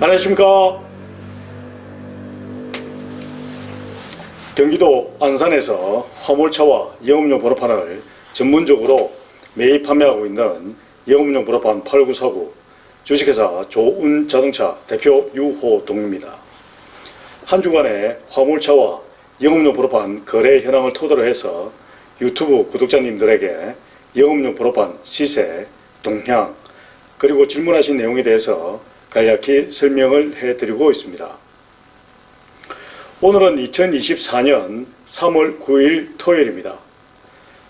안녕하십니까. 경기도 안산에서 화물차와 영업용 번호판을 전문적으로 매입 판매하고 있는 영업용 번호판 8949 주식회사 조운자동차 대표 유호동입니다. 한 주간의 화물차와 영업용 번호판 거래 현황을 토대로 해서 유튜브 구독자님들에게 영업용 번호판 시세, 동향, 그리고 질문하신 내용에 대해서 간략히 설명을 해드리고 있습니다. 오늘은 2024년 3월 9일 토요일입니다.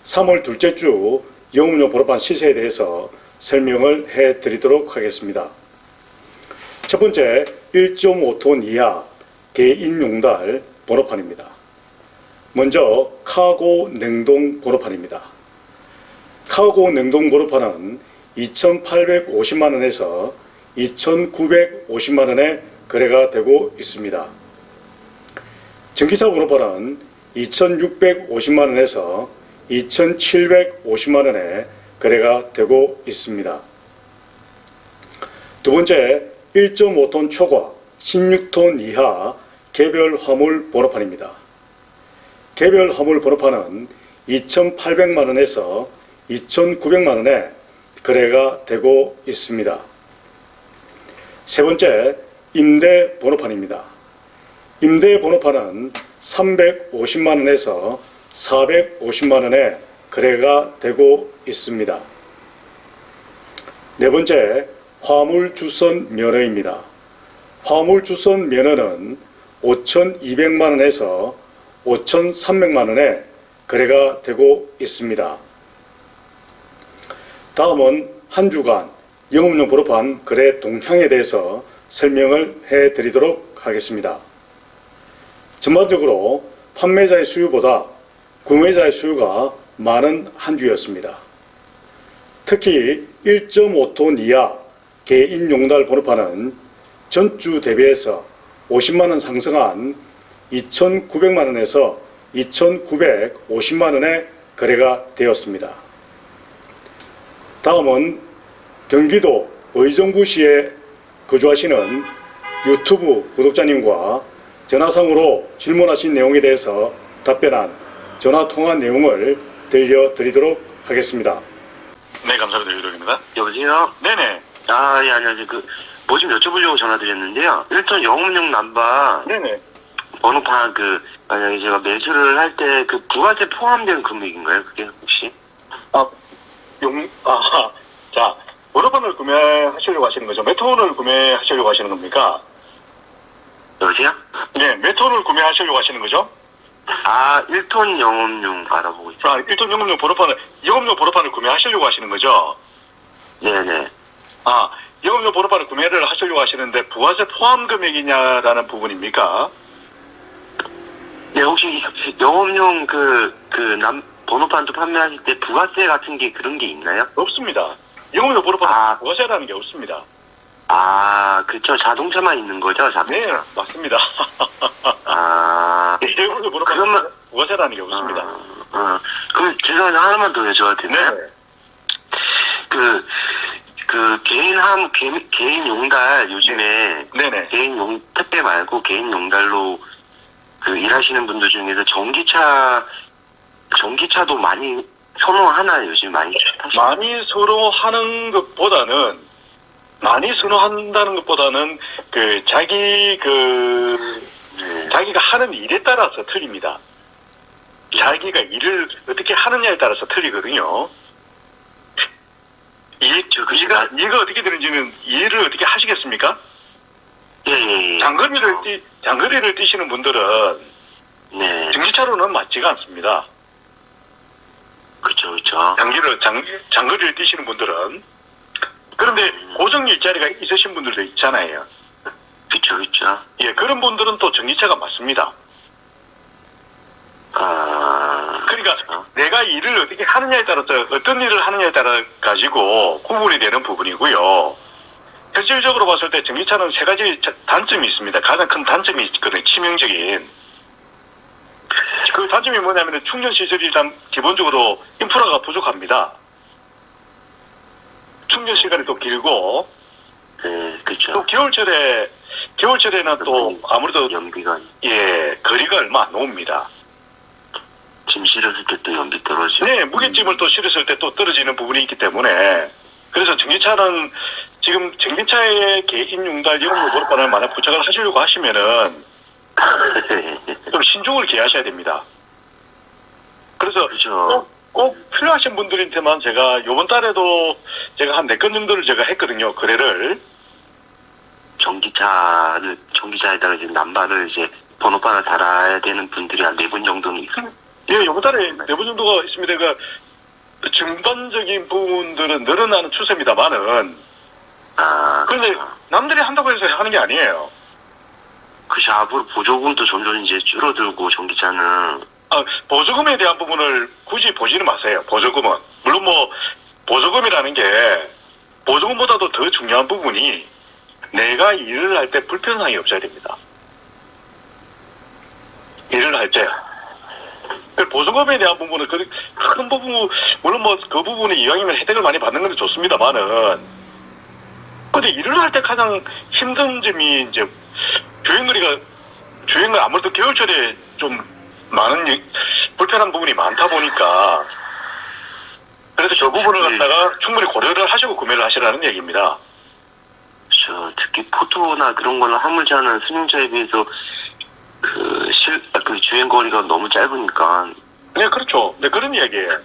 3월 둘째 주 영업용 번호판 시세에 대해서 설명을 해드리도록 하겠습니다. 첫 번째, 1.5톤 이하 개인용달 번호판입니다. 먼저 카고 냉동 번호판입니다. 카고 냉동 번호판은 2,850만원에서 2,950만원에 거래가 되고 있습니다. 전기차 번호판은 2,650만원에서 2,750만원에 거래가 되고 있습니다. 두 번째, 1.5톤 초과 16톤 이하 개별 화물 번호판입니다. 개별 화물 번호판은 2,800만원에서 2,900만원에 거래가 되고 있습니다. 세 번째, 임대 번호판입니다. 임대 번호판은 350만원에서 450만원에 거래가 되고 있습니다. 네 번째, 화물주선 면허입니다. 화물주선 면허는 5,200만원에서 5,300만원에 거래가 되고 있습니다. 다음은 한 주간 영업용 번호판 거래 동향에 대해서 설명을 해드리도록 하겠습니다. 전반적으로 판매자의 수요보다 구매자의 수요가 많은 한 주였습니다. 특히 1.5톤 이하 개인용달 번호판은 전주 대비해서 50만원 상승한 2,900만원에서 2,950만원에 거래가 되었습니다. 다음은 경기도 의정부시에 거주하시는 유튜브 구독자님과 전화상으로 질문하신 내용에 대해서 답변한 전화통화 내용을 들려드리도록 하겠습니다. 네, 감사합니다. 유덕입니다. 여보세요? 네네. 아, 예, 안녕하세요. 뭐 좀 여쭤보려고 전화드렸는데요. 일단 영업용 남바 네네. 번호판 만약에 제가 매수를 할 때 부가세 포함된 금액인가요? 그게 혹시? 자, 번호판을 구매하시려고 하시는 거죠? 몇 톤을 구매하시려고 하시는 겁니까? 여보세요? 네, 몇 톤을 구매하시려고 하시는 거죠? 1톤 영업용 알아보고 있어요. 1톤 영업용 번호판을 구매하시려고 하시는 거죠? 네네. 영업용 번호판을 구매를 하시려고 하시는데 부가세 포함 금액이냐라는 부분입니까? 네, 혹시 영업용 번호판도 판매하실 때 부가세 같은 게 그런 게 있나요? 없습니다. 영업용 번호판은 부가세라는 게 없습니다. 그쵸. 자동차만 있는 거죠? 네, 맞습니다. 영업용 번호판은 그러면 부가세라는 게 없습니다. 그럼 제가 하나만 더 여쭤봐도 되나요? 네. 개인 용달 요즘에 네네. 개인 택배 말고 개인 용달로 일하시는 분들 중에서 전기차도 많이 선호하나요? 요즘 많이 타시나요? 많이 선호한다는 것보다는 자기가 하는 일에 따라서 틀립니다. 자기가 일을 어떻게 하느냐에 따라서 틀리거든요. 이해가 어떻게 되는지는 이해를 어떻게 하시겠습니까? 예. 장거리를 뛰시는 분들은 네. 전기차로는 맞지가 않습니다. 그쵸. 장거리를 뛰시는 분들은. 그런데 고정 일자리가 있으신 분들도 있잖아요. 그쵸. 예, 그런 분들은 또 전기차가 맞습니다. 그러니까 내가 일을 어떻게 하느냐에 따라서 어떤 일을 하느냐에 따라 가지고 구분이 되는 부분이고요. 실질적으로 봤을 때 전기차는 세 가지 단점이 있습니다. 가장 큰 단점이 있거든요. 치명적인. 그 단점이 뭐냐면 충전 시설이 일단 기본적으로 인프라가 부족합니다. 충전 시간이 또 길고, 그렇죠. 또 겨울철에 겨울철에는 또 아무래도 연비가 거리가 얼마 안 옵니다. 짐 실었을 때 또 연비 떨어지고. 네, 무게짐을 또 실었을 때 또 떨어지는 부분이 있기 때문에 그래서 전기차는 지금 전기차의 개인 융달 영업용 번호판을 만약 부착을 하시려고 하시면은 좀 신중을 기하셔야 됩니다. 그래서 그렇죠. 꼭 필요하신 분들한테만 제가 요번 달에도 제가 한 4건 정도를 제가 했거든요. 거래를. 전기차에다가 이제 남발을 이제 번호판을 달아야 되는 분들이 한 4분 정도는 있어요. 예, 요번 달에 4번 정도가 있습니다. 그러니까 중반적인 부분들은 늘어나는 추세입니다만은 그런데 남들이 한다고 해서 하는 게 아니에요. 그죠. 앞으로 보조금도 점점 이제 줄어들고 전기차는. 보조금에 대한 부분을 굳이 보지는 마세요. 보조금은. 물론 뭐 보조금이라는 게 보조금보다도 더 중요한 부분이 내가 일을 할 때 불편함이 없어야 됩니다. 일을 할 때. 보조금에 대한 부분은 큰 부분, 물론 뭐 그 부분에 이왕이면 혜택을 많이 받는 건 좋습니다만은 근데 일을 할 때 가장 힘든 점이 이제 주행을 아무래도 겨울철에 좀 많은 불편한 부분이 많다 보니까 그래서 저 부분을 갖다가 충분히 고려를 하시고 구매를 하시라는 얘기입니다. 특히 포토나 그런 거는 화물차는 승용차에 비해서 그 주행 거리가 너무 짧으니까. 네, 그렇죠. 네, 그런 이야기예요.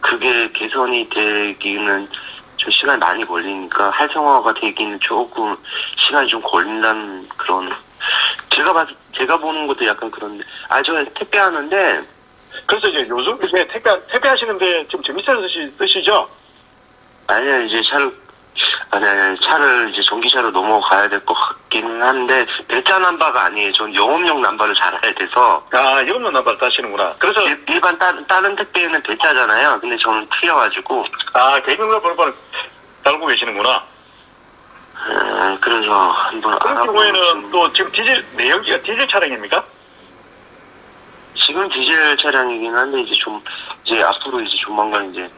그게 개선이 되기는 좀 시간이 많이 걸리니까 활성화가 되기는 조금 시간이 좀 걸린다는 그런. 제가 보는 것도 약간 그런데. 저 택배 하는데. 그래서 이제 요즘 이제 택배 하시는데 지금 전기차를 쓰시죠? 아니요, 이제 차를 이제 전기차로 넘어가야 될 것 같기는 한데, 배차 남바가 아니에요. 전 영업용 남바를 달아야 돼서. 영업용 남바를 따시는구나. 그래서. 일반 다른 택배는 배차잖아요. 근데 저는 틀려가지고. 개인용달 번호판을 달고 계시는구나. 그래서 한번 그런 경우에는 또 지금 내연기가 디젤 차량입니까? 지금 디젤 차량이긴 한데, 이제 앞으로 이제 조만간 이제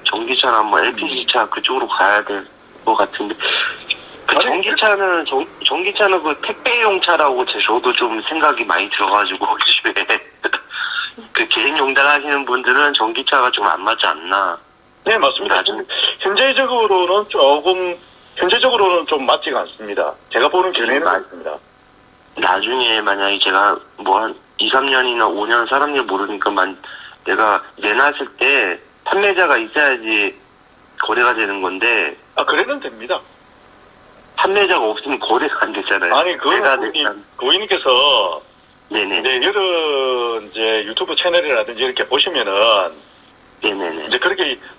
전기차나 뭐 LPG차 그쪽으로 가야 될 것 같은데. 전기차는 그 택배용 차라고 저도 좀 생각이 많이 들어가지고, 요즘에. 그 개인 용달 하시는 분들은 전기차가 좀 안 맞지 않나. 네, 맞습니다. 현재적으로는 좀 맞지가 않습니다. 제가 보는 견해는 맞습니다. 나중에 만약에 제가 뭐 한 2, 3년이나 5년 사람들 모르니까 내가 내놨을 때 판매자가 있어야지 거래가 되는 건데. 거래는 됩니다. 판매자가 없으면 거래가 안 되잖아요. 아니, 고객님께서 네네. 이제 여러 이제 유튜브 채널이라든지 이렇게 보시면은 네네네. 이제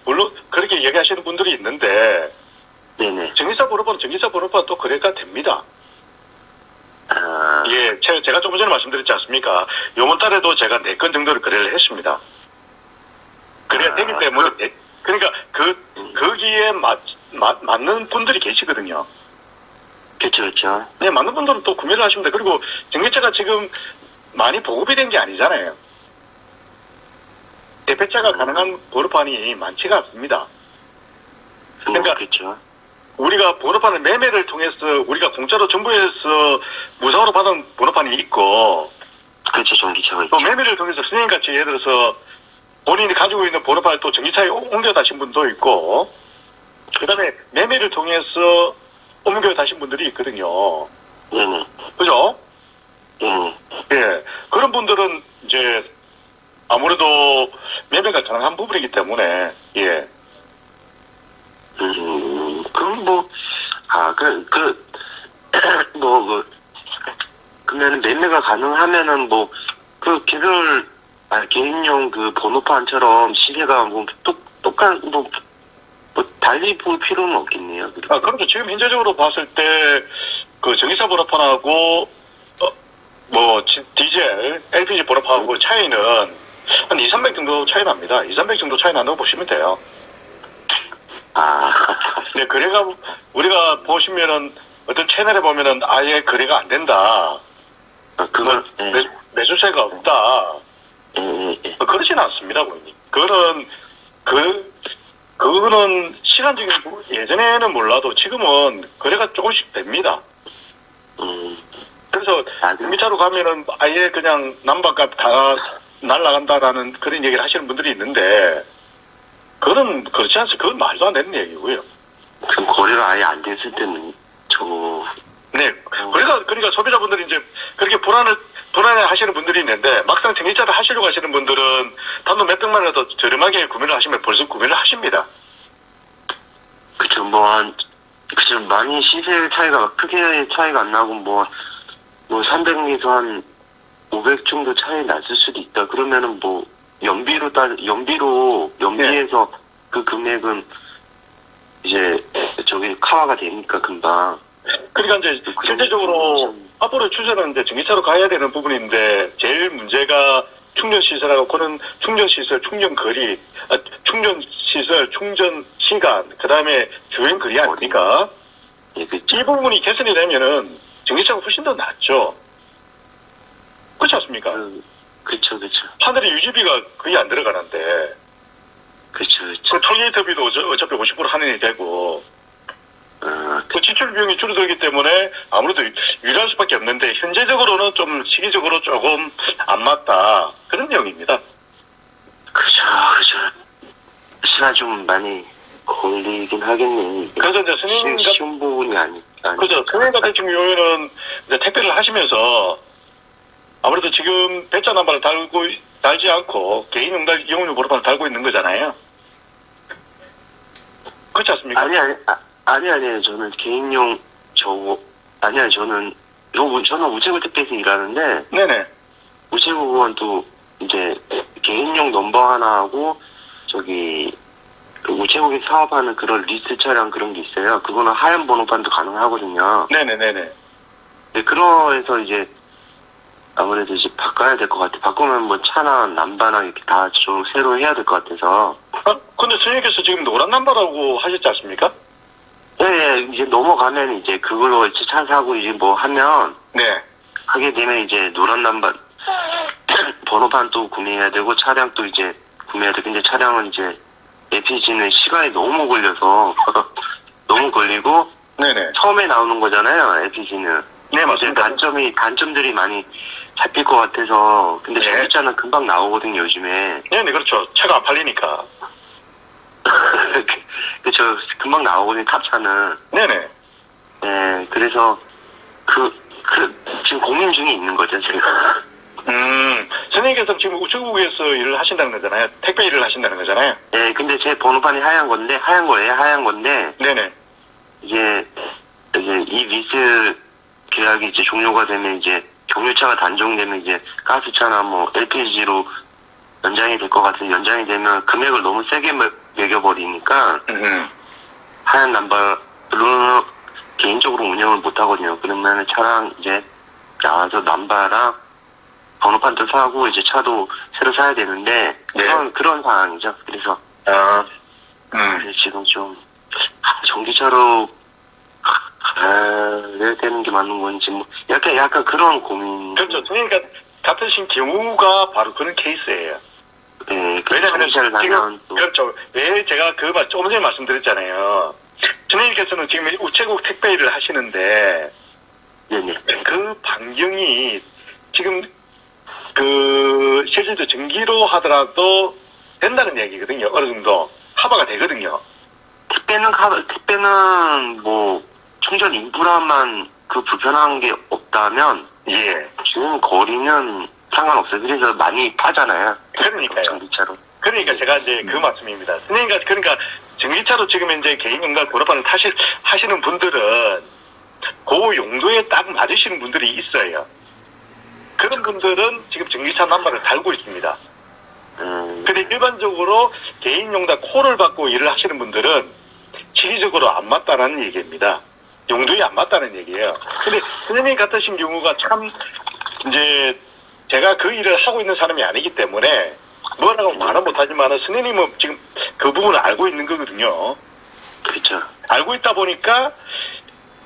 물론 그렇게 얘기하시는 분들이 있는데 네네. 전기차 번호판 또 거래가 됩니다. 예, 제가 조금 전에 말씀드렸지 않습니까? 요번 달에도 제가 4건 정도를 거래를 했습니다. 그래야 되기 때문에, 그러니까 거기에 맞는 분들이 계시거든요. 그렇죠. 네, 맞는 분들은 또 구매를 하시면 돼요. 그리고 전기차가 지금 많이 보급이 된 게 아니잖아요. 대폐차가 가능한 번호판이 많지가 않습니다. 그러니까 그렇죠. 우리가 번호판을 매매를 통해서 우리가 공짜로 정부에서 무상으로 받은 번호판이 있고, 그렇죠. 전기차가 또 있죠. 매매를 통해서 선생님같이 예를 들어서 본인이 가지고 있는 번호판을 또 전기차에 옮겨 다신 분도 있고, 그 다음에 매매를 통해서 옮겨 다신 분들이 있거든요. 네네. 그죠? 네네. 예. 그런 분들은 이제 아무래도 매매가 가능한 부분이기 때문에, 예. 그럼 그러면 매매가 가능하면은 개인용 그 번호판처럼 시세가 달리 볼 필요는 없겠네요. 그렇죠. 지금 현재적으로 봤을 때, 그 전기차 번호판하고, 디젤, LPG 번호판하고 차이는 한 2, 300 정도 차이 납니다. 2, 300 정도 차이 난다고 보시면 돼요. 네, 거래가, 우리가 보시면은, 어떤 채널에 보면은 아예 거래가 안 된다. 매수세가 없다. 그렇지는 않습니다, 고객님. 그거는 시간적인, 예전에는 몰라도 지금은 거래가 조금씩 됩니다. 그래서 맞아요. 전기차로 가면은 아예 그냥 난방값 다 날라간다라는 그런 얘기를 하시는 분들이 있는데 그거는 그렇지 않습니다. 그건 말도 안 되는 얘기고요. 그 거래가 아예 안 됐을 때는 네. 그러니까 소비자분들이 이제 그렇게 불안해 하시는 분들이 있는데 막상 전기차를 하시려고 하시는 분들은 단돈 몇백만 원 더 저렴하게 구매를 하시면 벌써 구매를 하십니다. 그쵸, 그쵸, 많이 시세 차이가, 크게 차이가 안 나고, 300에서 한 500 정도 차이 났을 수도 있다. 그러면은 연비에서 그 금액은 이제, 카와가 되니까 금방. 그러니까 이제 실제적으로 앞으로 추세는 이제 전기차로 가야 되는 부분인데 제일 문제가 충전 시설하고 그는 충전 시설, 충전 거리, 충전 시설, 충전 시간, 그 다음에 주행 거리 아닙니까? 예, 그쵸. 이 부분이 개선이 되면은 전기차가 훨씬 더 낫죠. 그렇지 않습니까? 그쵸. 하늘의 유지비가 거의 안 들어가는데 그쵸. 그 톨게이트비도 어차피 50% 할인이 되고 그 지출 비용이 줄어들기 때문에 아무래도 유리할 수밖에 없는데 현재적으로는 좀 시기적으로 조금 안 맞다 그런 내용입니다. 그쵸. 시간 좀 많이 걸리긴 하겠네. 그래서 이제 스님 쉬운 부분이 그죠. 스님 같은 경우에는 이제 택배를 하시면서 아무래도 지금 배차 남발을 달지 않고 개인 영업용 번호판을 달고 있는 거잖아요. 그렇지 않습니까? 아니, 저는 개인용, 저는 우체국 택배에서 일하는데, 네네. 우체국은 또, 이제, 개인용 넘버 하나 하고, 그 우체국에 사업하는 그런 리스트 차량 그런 게 있어요. 그거는 하얀 번호판도 가능하거든요. 네네네네. 네, 그러해서 이제, 아무래도 이제 바꿔야 될 것 같아. 바꾸면 차나 남바나 이렇게 다 좀 새로 해야 될 것 같아서. 근데 선생님께서 지금 노란 남바라고 하셨지 않습니까? 네, 이제 넘어가면 이제 그걸로 이제 차 사고 이제 하면, 네. 하게 되면 이제 노란 남바, 번호판 또 구매해야 되고, 차량 또 이제 구매해야 돼. 근데 차량은 이제, LPG는 시간이 너무 걸려서, 너무 걸리고, 네네. 처음에 나오는 거잖아요, LPG는. 네, 맞습니다. 단점들이 많이 잡힐 것 같아서, 근데 네. 전기차는 금방 나오거든요, 요즘에. 네네, 그렇죠. 차가 안 팔리니까. 그쵸, 금방 나오거든요, 탑차는. 네네. 네, 그래서, 지금 고민 중에 있는 거죠, 제가. 선생님께서 지금 우체국에서 일을 하신다는 거잖아요. 택배 일을 하신다는 거잖아요. 네, 근데 제 번호판이 하얀 건데, 네네. 이제 이 리스 계약이 이제 종료가 되면 이제 경유차가 단종되면 이제 가스차나 LPG로 연장이 될 것 같은데 연장이 되면 금액을 너무 세게 매겨버리니까 하얀 남바로 개인적으로 운영을 못 하거든요. 그러면 차랑 이제 나와서 남바랑 번호판도 사고 이제 차도 새로 사야 되는데 그런 상황이죠. 그래서 그래서 지금 좀 전기차로 가야 되는 게 맞는 건지 약간 그런 고민. 그렇죠. 선생님 같으신 경우가 바로 그런 케이스예요. 네, 왜냐하면 지금 또. 그렇죠. 왜 제가 조금 전에 말씀드렸잖아요. 선생님께서는 지금 우체국 택배 일을 하시는데 네네. 그 반경이 지금 실제로 전기로 하더라도 된다는 얘기거든요. 어느 정도 커버가 되거든요. 택배는 충전 인프라만 불편한 게 없다면 지금 거리는 상관없어요. 그래서 많이 타잖아요. 그러니까요. 전기차로. 그러니까 제가 이제 그 말씀입니다. 선생님과 그러니까 전기차로 지금 이제 개인용과 번호판을 하시는 분들은 그 용도에 딱 맞으시는 분들이 있어요. 그런 분들은 지금 전기차 남바를 달고 있습니다. 근데 일반적으로 개인용다 콜을 받고 일을 하시는 분들은 시기적으로 안 맞다는 얘기입니다. 용도에 안 맞다는 얘기예요. 근데 선생님 같으신 경우가 참 이제 제가 그 일을 하고 있는 사람이 아니기 때문에 뭐라고 말은 못하지만 선생님은 지금 그 부분을 알고 있는 거거든요. 그렇죠. 알고 있다 보니까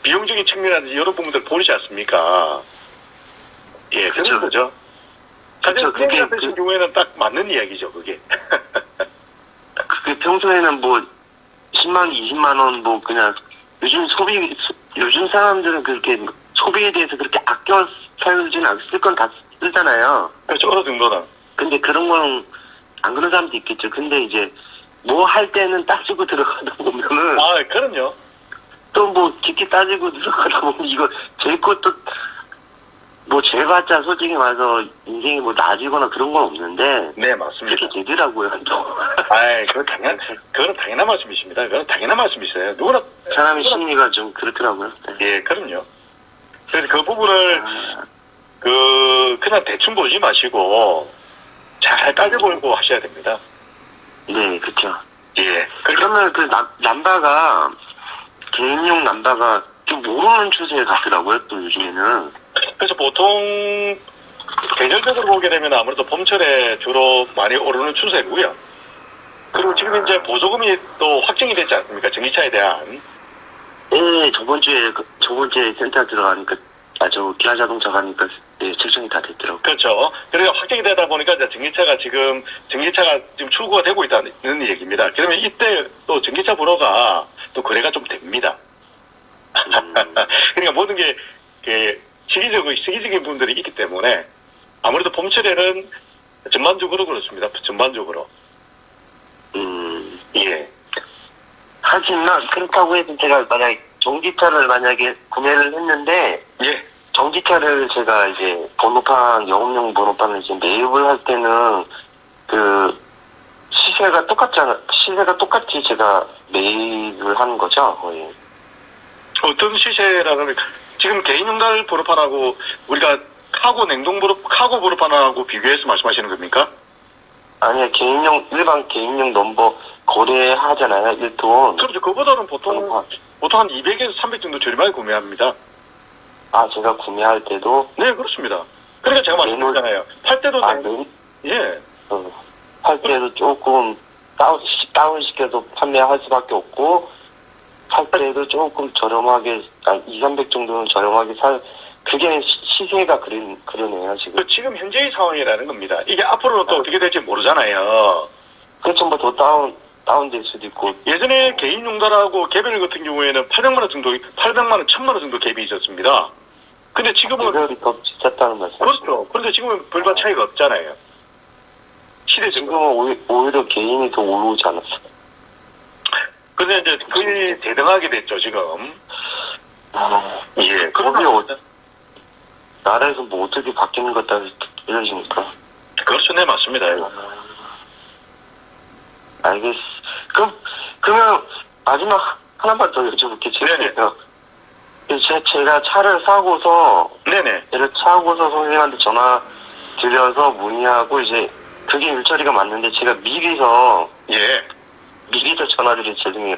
비용적인 측면이라든지 여러 부분들 보이지 않습니까? 예, 그런 거죠. 사실 선생님 같으신 경우에는 딱 맞는 이야기죠, 그게. 그게 평소에는 10만 원, 20만 원 그냥 요즘 사람들은 그렇게 소비에 대해서 그렇게 아껴 살지는 않고 쓸 건 다 쓰잖아요. 그렇죠. 어느 정도는. 근데 그런 건 안 그런 사람도 있겠죠. 근데 이제 뭐 할 때는 따지고 들어가다 보면은 아, 그럼요. 또 뭐 깊게 따지고 들어가다 보면 이거 제 것도 뭐 제봤자 솔직히 말해서 인생이 뭐 나아지거나 그런 건 없는데 네, 맞습니다. 그렇게 되더라고요. 또 아이, 그건 당연한 말씀이십니다. 그건 당연한 말씀이세요. 누구나. 사람의 심리가 좀 그렇더라고요. 네. 예, 그럼요. 그래서 그 부분을, 그냥 대충 보지 마시고, 잘 따져보고 하셔야 됩니다. 네, 그렇죠. 예. 그러면 그 남바가 개인용 남바가 좀 모르는 추세에 갔더라고요. 또 요즘에는. 그래서 보통, 계절적으로 보게 되면 아무래도 봄철에 주로 많이 오르는 추세고요. 그리고 지금 이제 보조금이 또 확정이 됐지 않습니까? 전기차에 대한. 네, 저번 주에 센터 들어가니까 저 기아 자동차 가니까 네, 책정이 다 됐더라고요. 그렇죠. 그래서 확정이 되다 보니까 이제 전기차가 지금 출고가 되고 있다는 얘기입니다. 그러면 이때 또 전기차 번호가 또 거래가 좀 됩니다. 그러니까 모든 게 시기적인 분들이 있기 때문에 아무래도 봄철에는 전반적으로 그렇습니다. 전반적으로. 예. 하지만 그렇다고 해서 제가 전기차를 만약에 구매를 했는데 예. 전기차를 제가 이제 영업용 번호판을 이제 매입을 할 때는 그 시세가 똑같이 제가 매입을 하는 거죠, 거의. 어떤 시세라는 지금 개인용달 번호판하고 우리가 카고 번호판하고 비교해서 말씀하시는 겁니까? 아니요, 일반 개인용 넘버 거래하잖아요, 1톤. 그렇죠. 그보다는 보통 한 200에서 300 정도 저렴하게 구매합니다. 아, 제가 구매할 때도? 네, 그렇습니다. 그러니까 제가 말씀드렸잖아요. 팔 때도 예. 팔 때도 조금 다운시켜서 판매할 수밖에 없고, 살 때도 조금 저렴하게, 200-300 정도는 저렴하게 그게 시세가 그러네요, 지금. 지금 현재의 상황이라는 겁니다. 이게 앞으로는 또 어떻게 될지 모르잖아요. 그렇죠, 뭐 더 다운될 수도 있고. 예전에 개인 용달하고 개별 같은 경우에는 800만 원, 1000만 원 정도 갭이 있었습니다. 근데 지금은 개별이 더 비쌌다는 말씀. 그렇죠. 그런데 지금은 별반 차이가 없잖아요. 지금은 오히려 개인이 더 올라오지 않았어요. 근데 이제 거의 대등하게 됐죠, 지금. 예. 그러면 나라에서 뭐 어떻게 바뀌는 것 같다 이러시니까. 그렇죠, 네, 맞습니다. 알겠어. 그러면 마지막 하나만 더 여쭤볼게요. 제가 차를 사고서 네네. 선생님한테 전화 드려서 문의하고 이제 그게 일처리가 맞는데 제가 미리서 전화드리 죄송해요.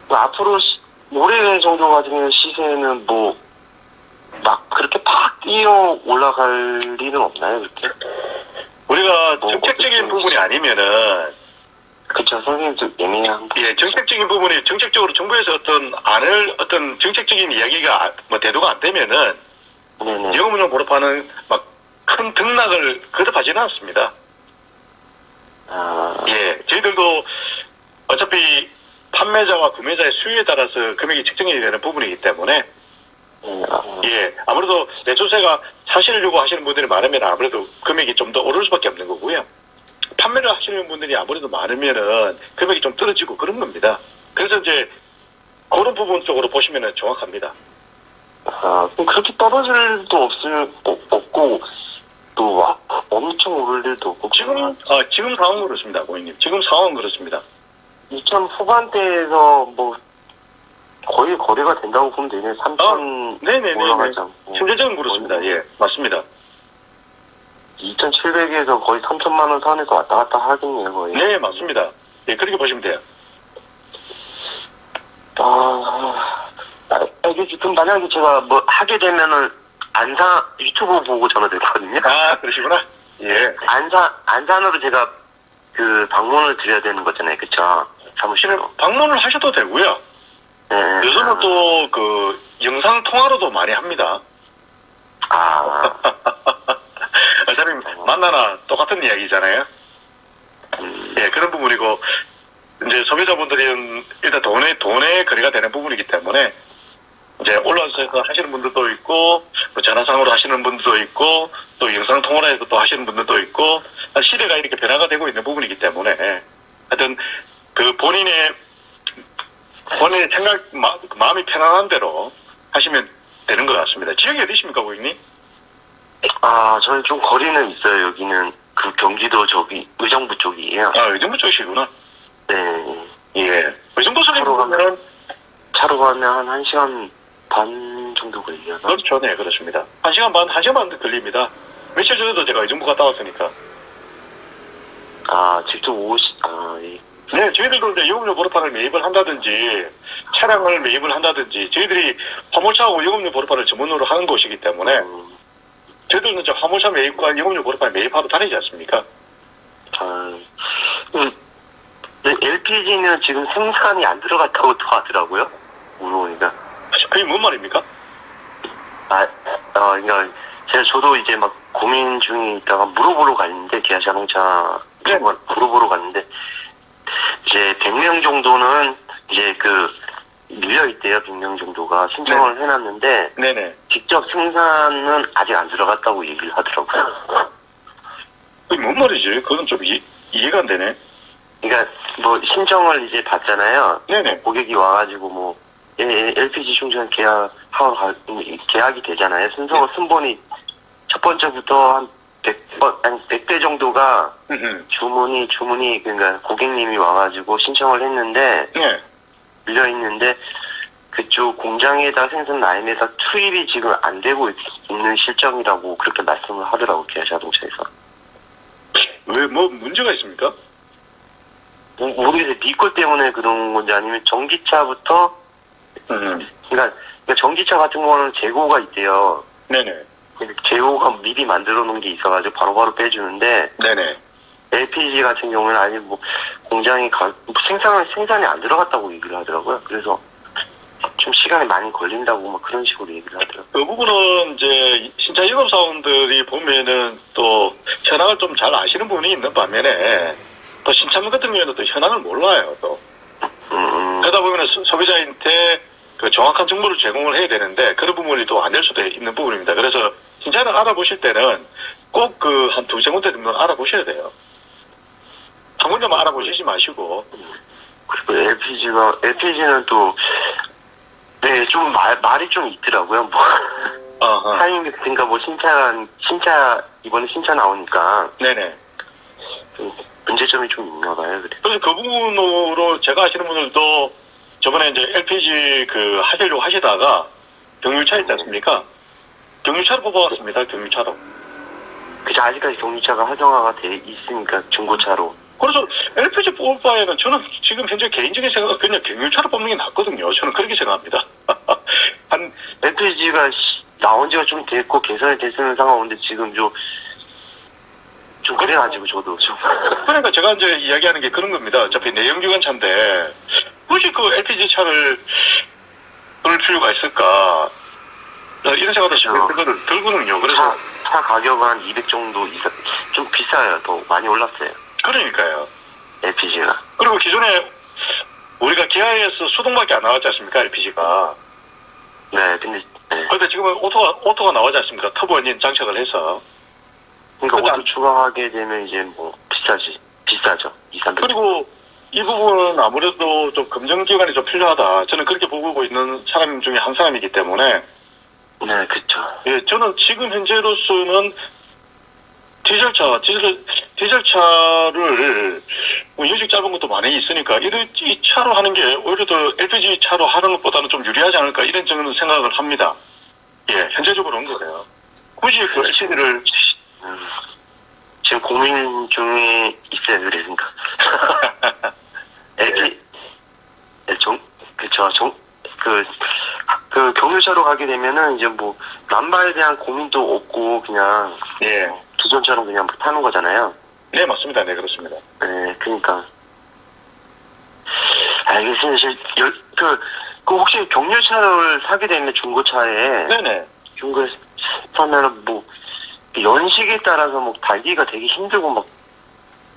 앞으로 올해 정도 가지면 시세는 뭐 막 그렇게 팍 뛰어 올라갈 리는 없나요, 그렇게? 우리가 정책적인 부분이 아니면은 그쵸, 선생님도 애매한. 예, 정책적인 부분이 정책적으로 정부에서 어떤 정책적인 이야기가 대두가 안 되면은 네네. 영업용 번호판은 막 큰 등락을 거듭하지는 않습니다. 예, 저희들도 어차피 판매자와 구매자의 수요에 따라서 금액이 책정이 되는 부분이기 때문에 예, 아무래도 매수세가 사시려고 하시는 분들이 많으면 아무래도 금액이 좀 더 오를 수밖에 없는 거고요. 판매를 하시는 분들이 아무래도 많으면은 금액이 좀 떨어지고 그런 겁니다. 그래서 이제 그런 부분 쪽으로 보시면은 정확합니다. 그럼 그렇게 떨어질 일도 없고 또 엄청 오를 일도 없고. 지금 상황은 그렇습니다, 고객님. 지금 상황은 그렇습니다. 2000 후반대에서 뭐 거의 거래가 된다고 보면 되네. 3000 네네네. 올라가지 않고. 현재적은 그렇습니다. 예, 맞습니다. 2700에서 거의 3000만 원 선에서 왔다 갔다 하겠네요, 거의. 네, 맞습니다. 예, 그렇게 보시면 돼요. 알겠지. 그럼 만약에 제가 뭐 하게 되면은 유튜브 보고 전화드렸거든요. 그러시구나. 예. 안산으로 제가 방문을 드려야 되는 거잖아요, 그쵸? 사무실로. 방문을 하셔도 되고요. 네. 요즘은 또 영상 통화로도 많이 합니다. 어차피 만나나 똑같은 이야기잖아요. 예, 그런 부분이고 이제 소비자분들은 일단 돈에 거래가 되는 부분이기 때문에 이제 온라인에서 하시는 분들도 있고, 또 전화상으로 하시는 분들도 있고, 또 영상 통화로 또 하시는 분들도 있고, 시대가 이렇게 변화가 되고 있는 부분이기 때문에, 하여튼, 그 본인의 생각, 마음이 편안한 대로 하시면 되는 것 같습니다. 지역이 어디십니까, 고객님? 저는 좀 거리는 있어요. 여기는 그 경기도 저기 의정부 쪽이에요. 의정부 쪽이시구나. 네. 예. 의정부 차로 쪽이면, 차로 가면 한 1시간 반 정도 걸리나? 그렇죠. 네, 그렇습니다. 1시간 반 걸립니다. 며칠 전에도 제가 의정부 갔다 왔으니까. 직접 예. 네, 저희들도 이제 영업용 보로판을 매입을 한다든지, 차량을 매입을 한다든지, 저희들이 화물차하고 영업용 보로판을 전문으로 하는 곳이기 때문에, 저희들은 이제 화물차 매입과 영업용 보로판 매입하러 다니지 않습니까? LPG는 지금 생산이 안 들어갔다고 또 하더라고요. 물어보니까. 그게 뭔 말입니까? 그러니까 저도 이제 막 고민 중에 있다가 물어보러 갔는데, 기아 자동차 네. 물어보러 갔는데, 이제 100명 정도는 이제 밀려있대요. 100명 정도가 신청을 해놨는데, 네네. 직접 생산은 아직 안 들어갔다고 얘기를 하더라고요. 그게 뭔 말이지? 그건 좀 이해가 안 되네. 그러니까 뭐 신청을 이제 받잖아요. 네네. 고객이 와가지고 LPG 충전 계약이 되잖아요. 순번이 첫 번째부터 한 100대 정도가 주문이 그러니까 고객님이 와가지고 신청을 했는데, 네. 밀려 있는데, 그쪽 공장에다 생산 라인에서 투입이 지금 안 되고 있는 실정이라고 그렇게 말씀을 하더라고, 기아 자동차에서. 왜, 문제가 있습니까? 모르겠어요. 미콜 때문에 그런 건지 아니면 전기차부터, 그러니까 전기차 같은 거는 재고가 있대요. 네네. 재고가 미리 만들어 놓은 게 있어가지고 바로바로 빼주는데, 네네. LPG 같은 경우는 아직 공장이 생산이 안 들어갔다고 얘기를 하더라고요. 그래서 좀 시간이 많이 걸린다고 그런 식으로 얘기를 하더라고요. 그 부분은 이제 진짜 영업사원들이 보면은 또 현황을 좀 잘 아시는 분이 있는 반면에 또 신차문 같은 경우에는 또 현황을 몰라요, 또. 그러다 보면은 소비자한테 그 정확한 정보를 제공을 해야 되는데 그런 부분이 또 안 될 수도 있는 부분입니다. 그래서 신차를 알아보실 때는 꼭 한 두세 군데 정도는 알아보셔야 돼요. 한 군데만 알아보시지 마시고. 그리고 LPG는 또, 네, 좀 말이 좀 있더라고요. 타이밍 같은가 이번에 신차 나오니까. 네네. 문제점이 좀 있나 봐요. 그래서 그 부분으로 제가 아시는 분들도 저번에 이제 LPG 하시려고 하시다가 경유차 있지 않습니까? 경유차로 뽑아왔습니다. 경유차로. 그죠. 아직까지 경유차가 활성화가 돼 있으니까 중고차로. 그래서 LPG 뽑을 바에는 저는 지금 현재 개인적인 생각은 그냥 경유차로 뽑는 게 낫거든요. 저는 그렇게 생각합니다. LPG가 나온 지가 좀 됐고 개선이 됐으면 상관없는데 지금 좀 그래가지고 저도 좀. 그러니까 제가 이제 이야기하는 게 그런 겁니다. 어차피 내연기관 차인데 굳이 그 LPG 차를 볼 필요가 있을까? 이런 생각도 들거든요. 그래서 차 가격은 한 200 정도 좀 비싸요. 더 많이 올랐어요. 그러니까요. LPG가. 그리고 기존에 우리가 기아에서 수동밖에 안 나왔지 않습니까? LPG가. 네, 근데. 네. 그런데 지금은 오토가 나오지 않습니까? 터보 엔진 장착을 해서. 그러니까 오토 추가하게 되면 이제 비싸죠. 200~300. 그리고 이 부분은 아무래도 좀 검증 기간이 좀 필요하다. 저는 그렇게 보고 있는 사람 중에 한 사람이기 때문에. 네, 그렇죠. 예, 저는 지금 현재로서는 디젤차를 유직 짧은 것도 많이 있으니까 이 차로 하는 게 오히려 더 LPG 차로 하는 것보다는 좀 유리하지 않을까 이런 저는 생각을 합니다. 예, 현재적으로는 그래요. 굳이 그 LCD를 지금 고민 중에 있어요. 그러니까 그 경유차로 가게 되면은 이제 남바에 대한 고민도 없고 그냥 예. 기존처럼 그냥 타는 거잖아요. 네, 맞습니다. 네, 그렇습니다. 네, 그러니까 알겠습니다. 혹시 경유차를 사게 되면 중고차에 네네. 중고에 사면은 연식에 따라서 달기가 되게 힘들고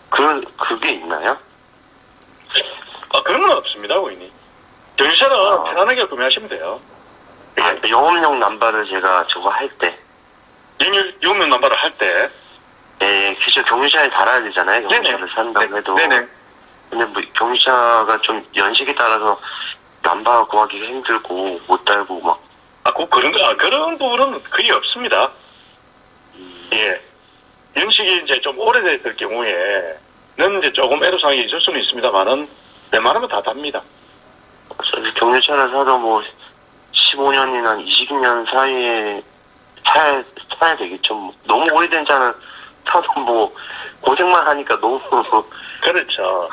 그게 있나요? 그런 건 없습니다, 고객님. 경유차는 편안하게 구매하시면 돼요. 영업용 남발을 제가 저거 할 때, 영업용 남발을 할 때. 예, 그죠. 경유차에 달아야 되잖아요. 경유차를 산다고 해도. 네네. 근데 뭐 경유차가 좀 연식에 따라서 남바 구하기가 힘들고 못 달고 막. 그런 부분은 거의 없습니다. 예. 연식이 이제 좀 오래됐을 경우에는 이제 조금 애로사항이 있을 수는 있습니다만은 웬만하면 다 답니다. 경유차를 사도 뭐 15년이나 20년 사이에 사야 되겠죠. 뭐 너무 오래된 차는 사도 뭐 고생만 하니까 너무 그렇죠.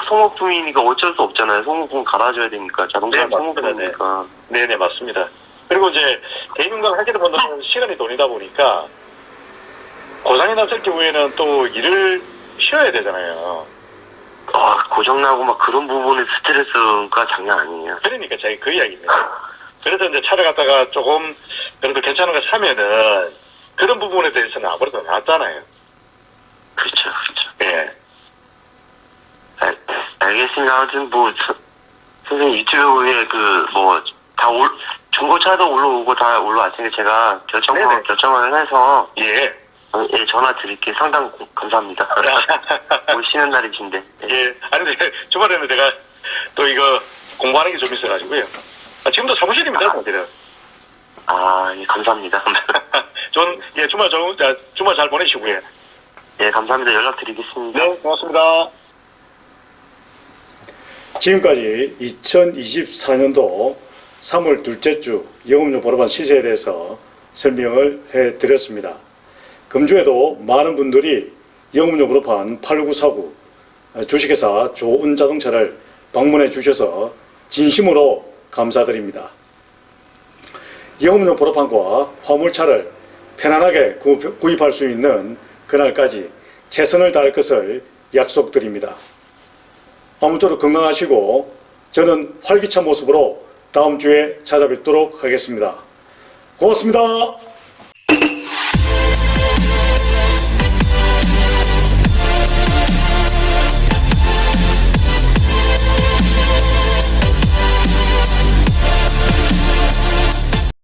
소모품이니까 어쩔 수 없잖아요. 소모품 갈아줘야 되니까 자동차 네, 소모품이니까. 네네 맞습니다. 그리고 이제 대인운전 하시는 분들은 시간이 돈이다 보니까 고장이 났을 경우에는 또 일을 쉬어야 되잖아요. 고장나고 막 그런 부분의 스트레스가 장난 아니에요. 그러니까 제가 그 이야기입니다. 그래서 이제 차를 갖다가 조금 그래도 괜찮은 거 사면은 그런 부분에 대해서는 아무래도 낫잖아요. 그렇죠. 예. 알겠습니다. 아무튼 뭐 선생님 유튜브에 중고차도 올라오고 다 올라왔으니까 제가 결정을 해서 예. 전화 드릴게요. 상당 감사합니다. 오늘 쉬는 날이신데. 예. 아니 근데 주말에는 제가 또 이거 공부하는 게 좀 있어가지고요. 지금도 사무실입니다, 사실은. 예, 감사합니다. 주말 잘 보내시고요. 예, 감사합니다. 연락드리겠습니다. 네, 고맙습니다. 지금까지 2024년도 3월 둘째 주 영업용 보러반 시세에 대해서 설명을 해드렸습니다. 금주에도 많은 분들이 영업용 보러반 8949 주식회사 조은자동차를 방문해 주셔서 진심으로 감사드립니다. 영업용 보러반과 화물차를 편안하게 구입할 수 있는 그날까지 최선을 다할 것을 약속드립니다. 아무쪼록 건강하시고 저는 활기찬 모습으로 다음 주에 찾아뵙도록 하겠습니다. 고맙습니다.